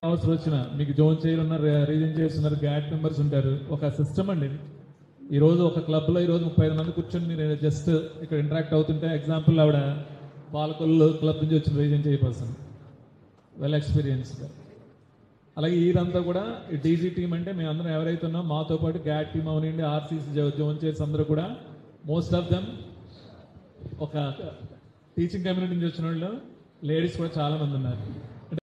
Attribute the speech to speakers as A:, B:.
A: అవసరం వచ్చిన మీకు జోన్ చైర్ ఉన్నారు, రీజన్ చైర్స్ ఉన్నారు, గ్యాట్ మెంబర్స్ ఉంటారు. ఒక సిస్టమ్ అండి. ఈరోజు ఒక క్లబ్లో ఈరోజు 35 మంది కూర్చొని మీరు జస్ట్ ఇక్కడ ఇంటరాక్ట్ అవుతుంటే, ఎగ్జాంపుల్ ఆవిడ పాలకొల్లు క్లబ్ నుంచి వచ్చిన రీజన్ చైర్ పర్సన్, వెల్ ఎక్స్పీరియన్స్గా. అలాగే ఈరంతా కూడా డీజీ టీం అంటే మేము అందరం ఎవరైతే ఉన్నాం, మాతో పాటు గ్యాట్ టీమ్ అవనండి, ఆర్సీసీ జోన్ చైర్స్ అందరూ కూడా మోస్ట్ ఆఫ్ దమ్ ఒక టీచింగ్ కమ్యూనిటీ నుంచి వచ్చిన వాళ్ళు, లేడీస్ కూడా చాలా మంది ఉన్నారు.